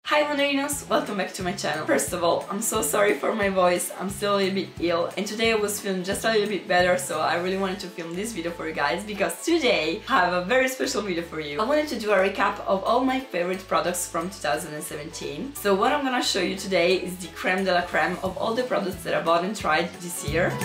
Hi Wonderinos, welcome back to my channel. First of all, I'm so sorry for my voice, I'm still a little bit ill and today I was feeling just a little bit better, so I really wanted to film this video for you guys because today I have a very special video for you. I wanted to do a recap of all my favorite products from 2017. So what I'm gonna show you today is the creme de la creme of all the products that I bought and tried this year.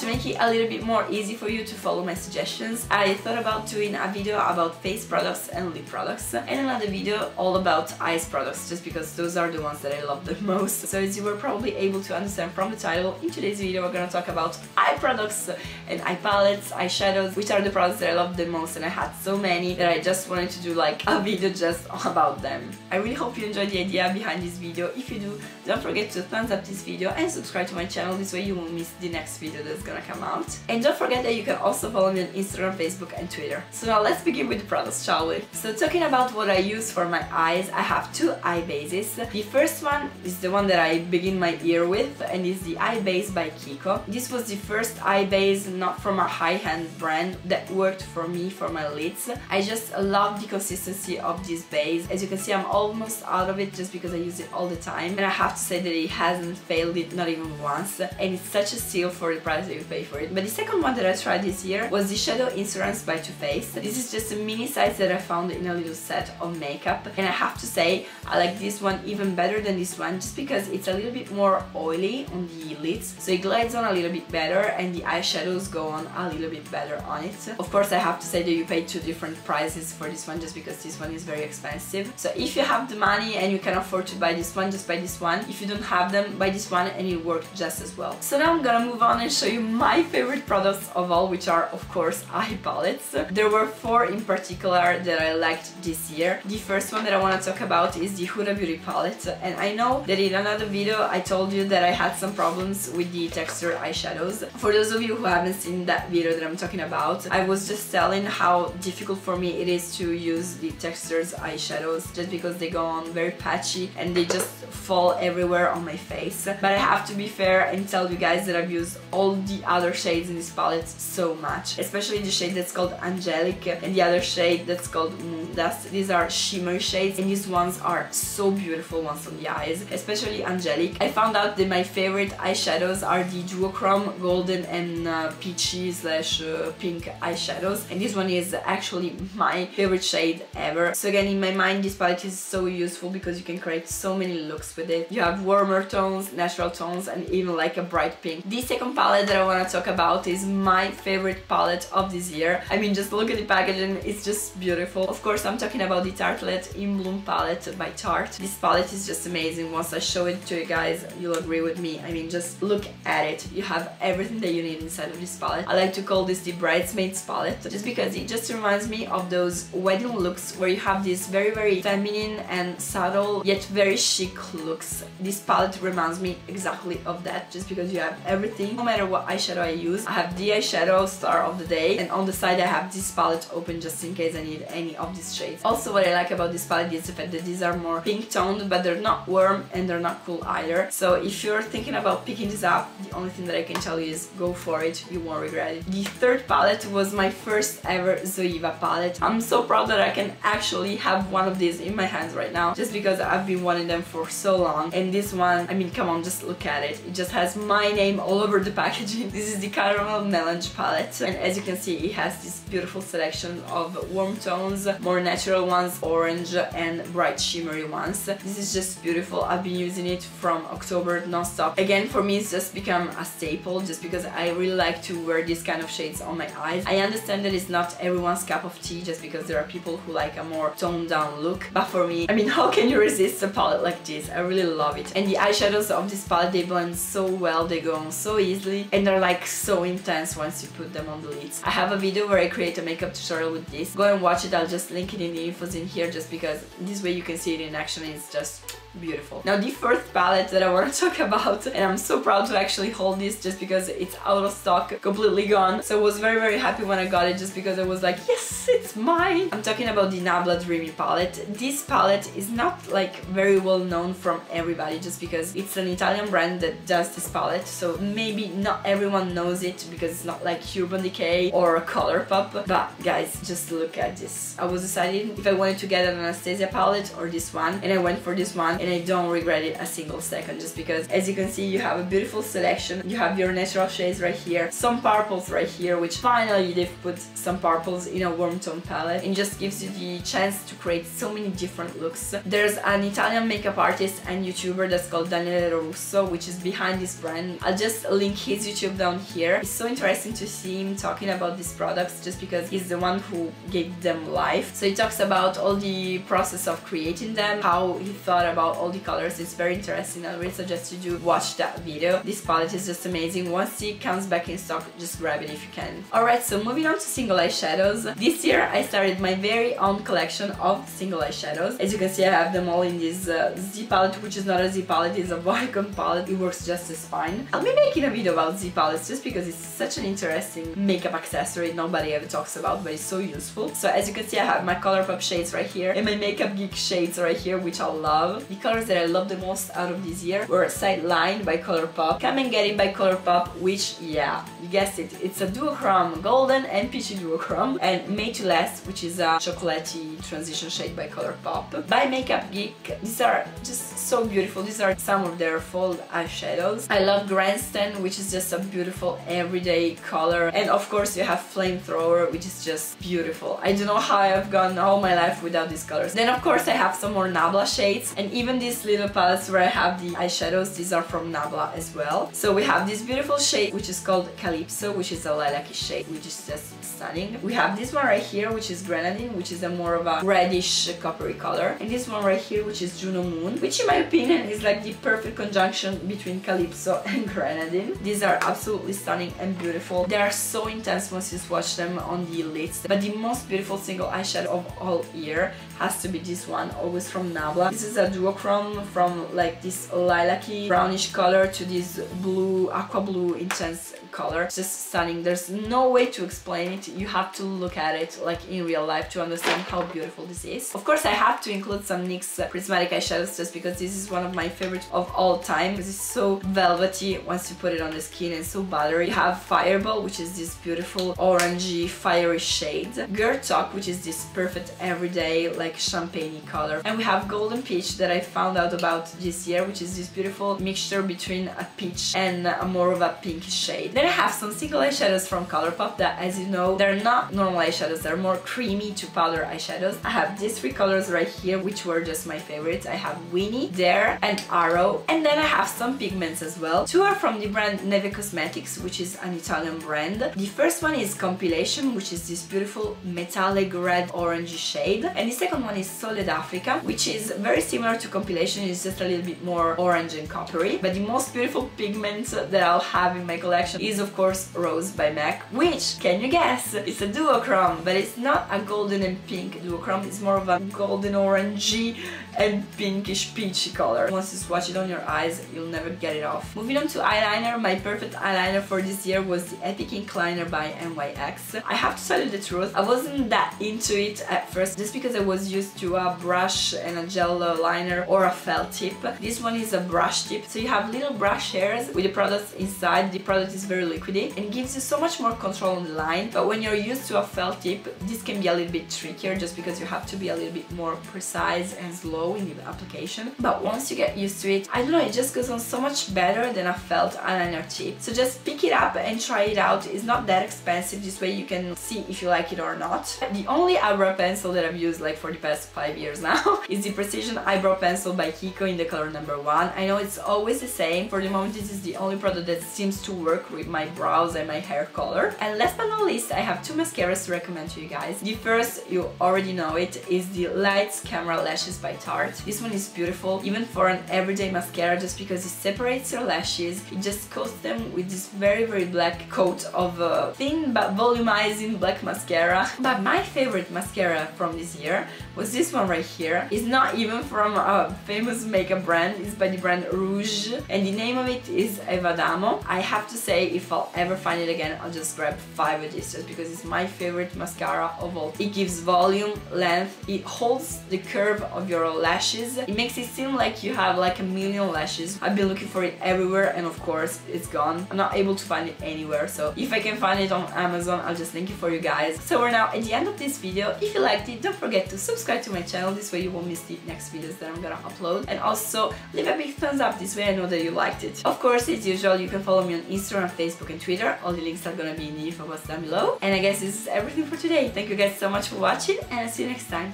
To make it a little bit more easy for you to follow my suggestions, I thought about doing a video about face products and lip products and another video all about eyes products, just because those are the ones that I love the most. So as you were probably able to understand from the title, in today's video we're gonna talk about eye products and eye palettes, eyeshadows, which are the products that I love the most, and I had so many that I just wanted to do like a video just about them. I really hope you enjoyed the idea behind this video. If you do, don't forget to thumbs up this video and subscribe to my channel, this way you won't miss the next video that's gonna come out. And don't forget that you can also follow me on Instagram, Facebook and Twitter. So now let's begin with the products, shall we? So talking about what I use for my eyes, I have two eye bases. The first one is the one that I begin my year with, and is the eye base by Kiko. This was the first eye base not from a high-end brand that worked for me for my lids. I just love the consistency of this base. As you can see, I'm almost out of it just because I use it all the time, and I have to say that it hasn't failed it not even once, and it's such a steal for the price that you pay for it. But the second one that I tried this year was the Shadow Insurance by Too Faced. This is just a mini size that I found in a little set of makeup, and I have to say I like this one even better than this one just because it's a little bit more oily on the lids, so it glides on a little bit better and the eyeshadows go on a little bit better on it. Of course, I have to say that you pay two different prices for this one just because this one is very expensive. So if you have the money and you can afford to buy this one, just buy this one. If you don't have them, buy this one and it works just as well. So now I'm gonna move on and show you my favorite products of all, which are of course eye palettes. There were four in particular that I liked this year. The first one that I want to talk about is the Huda Beauty palette, and I know that in another video I told you that I had some problems with the texture eyeshadows. For those of you who haven't seen that video that I'm talking about, I was just telling how difficult for me it is to use the textures eyeshadows just because they go on very patchy and they just fall everywhere on my face. But I have to be fair and tell you guys that I've used all the other shades in this palette so much, especially the shade that's called Angelic and the other shade that's called Moon Dust. These are shimmery shades and these ones are so beautiful ones on the eyes, especially Angelic. I found out that my favorite eyeshadows are the Duochrome golden and peachy slash pink eyeshadows, and this one is actually my favorite shade ever. So again, in my mind this palette is so useful because you can create so many looks with it. You have warmer tones, natural tones and even like a bright pink. The second palette that I want to talk about is my favorite palette of this year. I mean, just look at the packaging, it's just beautiful. Of course, I'm talking about the Tartelette In Bloom palette by Tarte. This palette is just amazing. Once I show it to you guys, you'll agree with me. I mean, just look at it. You have everything that you need inside of this palette. I like to call this the Bridesmaids palette just because it just reminds me of those wedding looks where you have these very feminine and subtle yet very chic looks. This palette reminds me exactly of that just because you have everything. No matter what eyeshadow I use, I have the eyeshadow star of the day, and on the side I have this palette open just in case I need any of these shades. Also, what I like about this palette is the fact that these are more pink toned, but they're not warm and they're not cool either. So if you're thinking about picking this up, the only thing that I can tell you is go for it, you won't regret it. The third palette was my first ever Zoeva palette. I'm so proud that I can actually have one of these in my hands right now just because I've been wanting them for so long. And this one, I mean, come on, just look at it. It just has my name all over the packaging. This is the Caramel Mélange palette, and as you can see it has this beautiful selection of warm tones, more natural ones, orange and bright shimmery ones. This is just beautiful. I've been using it from October non-stop. Again, for me it's just become a staple just because I really like to wear these kind of shades on my eyes. I understand that it's not everyone's cup of tea just because there are people who like a more toned down look, but for me, I mean, how can you resist a palette like this? I really love it. And the eyeshadows of this palette, they blend so well, they go on so easily, and they're like so intense once you put them on the lids. I have a video where I create a makeup tutorial with this. Go and watch it. I'll just link it in the infos in here just because this way you can see it in action and it's just beautiful. Now the fourth palette that I want to talk about, and I'm so proud to actually hold this just because it's out of stock, completely gone. So I was very happy when I got it just because I was like, yes, it's mine. I'm talking about the NABLA Dreamy palette. This palette is not like very well known from everybody just because it's an Italian brand that does this palette, so maybe not everyone knows it because it's not like Urban Decay or ColourPop. But guys, just look at this. I was deciding if I wanted to get an Anastasia palette or this one, and I went for this one, and I don't regret it a single second just because, as you can see, you have a beautiful selection. You have your natural shades right here, some purples right here, which finally they've put some purples in a warm tone palette, and just gives you the chance to create so many different looks. There's an Italian makeup artist and YouTuber that's called Daniele Russo, which is behind this brand. I'll just link his YouTube down here. It's so interesting to see him talking about these products just because he's the one who gave them life. So he talks about all the process of creating them, how he thought about all the colors. It's very interesting. I really suggest you do watch that video. This palette is just amazing. Once it comes back in stock, just grab it if you can. Alright, so moving on to single eyeshadows. This year I started my very own collection of single eyeshadows. As you can see, I have them all in this Z palette, which is not a Z palette, it's a bodycon palette. It works just as fine. I'll be making a video about Z palettes just because it's such an interesting makeup accessory nobody ever talks about, but it's so useful. So as you can see, I have my ColourPop shades right here and my Makeup Geek shades right here, which I love. The colors that I love the most out of this year were Sideline by ColourPop, Come and Get It by ColourPop, which, yeah, you guessed it, it's a duochrome, golden and peachy duochrome, and Made to Last, which is a chocolatey transition shade by ColourPop. By Makeup Geek, these are just so beautiful. These are some of their fall eyeshadows. I love Grandstand, which is just a beautiful everyday color, and of course you have Flamethrower, which is just beautiful. I don't know how I've gone all my life without these colors. Then of course I have some more NABLA shades, and even these little palettes where I have the eyeshadows, these are from NABLA as well. So we have this beautiful shade which is called CALYPSO, which is a lilac-y shade, which is just stunning. We have this one right here, which is Grenadine, which is a more of a reddish coppery color, and this one right here, which is JUNO Moon, which in my opinion is like the perfect conjunction between CALYPSO and Grenadine. These are absolutely stunning and beautiful. They are so intense once you swatch them on the lids, but the most beautiful single eyeshadow of all year has to be this one, always from NABLA. This is a duochrome from like this lilac-y brownish color to this blue, aqua blue intense color. It's just stunning. There's no way to explain it. You have to look at it like in real life to understand how beautiful this is. Of course I have to include some NYX Prismatic eyeshadows just because this is one of my favorites of all time, because it's so velvety once you put it on the skin and so buttery. You have Fireball, which is this beautiful orangey fiery shade, Girl Talk, which is this perfect everyday like champagne color, and we have Golden Peach that I found out about this year, which is this beautiful mixture between a peach and a more of a pink shade. Then I have some single eyeshadows from ColourPop that, as you know, they're not normal eyeshadows, they're more creamy to powder eyeshadows. I have these three colors right here, which were just my favorites. I have Weenie, Dare, and Arrow, and then I have some pigments as well. Two are from the brand Neve Cosmetics, which is an Italian brand. The first one is Compilation, which is this beautiful metallic red orangey shade, and the second one is Solid Africa, which is very similar to Compilation, it's just a little bit more orange and coppery. But the most beautiful pigment that I'll have in my collection is of course Rose by MAC, which, can you guess, it's a duochrome, but it's not a golden and pink duochrome, it's more of a golden orangey and pinkish peachy color. Once you swatch it on your eyes, you'll never get it off. Moving on to eyeliner, my perfect eyeliner for this year was the Epic Inkliner by NYX. I have to tell you the truth, I wasn't that into it at first just because I was used to a brush and a gel liner or a felt tip. This one is a brush tip, so you have little brush hairs with the product inside. The product is very liquidy and gives you so much more control on the line, but when you're used to a felt tip, this can be a little bit trickier just because you have to be a little bit more precise and slow in the application. But once you get used to it, I don't know, it just goes on so much better than a felt eyeliner tip. So just pick it up and try it out. It's not that expensive, this way you can see if you like it or not. The only eyebrow pencil that I've used like for the past 5 years now is the Precision Eyebrow Pencil by Kiko in the color number 1. I know it's always the same. For the moment, this is the only product that seems to work with my brows and my hair color. And last but not least, I have two mascaras to recommend to you guys. The first, you already know it, is the Lights Camera Lashes by Tarte. This one is beautiful, even for an everyday mascara, just because it separates your lashes. It just coats them with this very black coat of thin but volumizing black mascara. But my favorite mascara from this year was this one right here. It's not even from a famous makeup brand. It's by the brand Rouge, and the name of it is EVADAMO. I have to say, if I'll ever find it again, I'll just grab 5 of these just because it's my favorite mascara of all. It gives volume, length, it holds the curve of your lashes. It makes it seem like you have like a million lashes. I've been looking for it everywhere and of course it's gone. I'm not able to find it anywhere, so if I can find it on Amazon, I'll just link it for you guys. So we're now at the end of this video. If you liked it, don't forget to subscribe to my channel, this way you won't miss the next videos that I'm gonna upload, and also leave a big thumbs up, this way I know that you liked it. Of course, as usual, you can follow me on Instagram, Facebook and Twitter. All the links are gonna be in the info box down below. And I guess this is everything for today. Thank you guys so much for watching and I'll see you next time.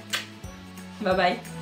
Bye bye.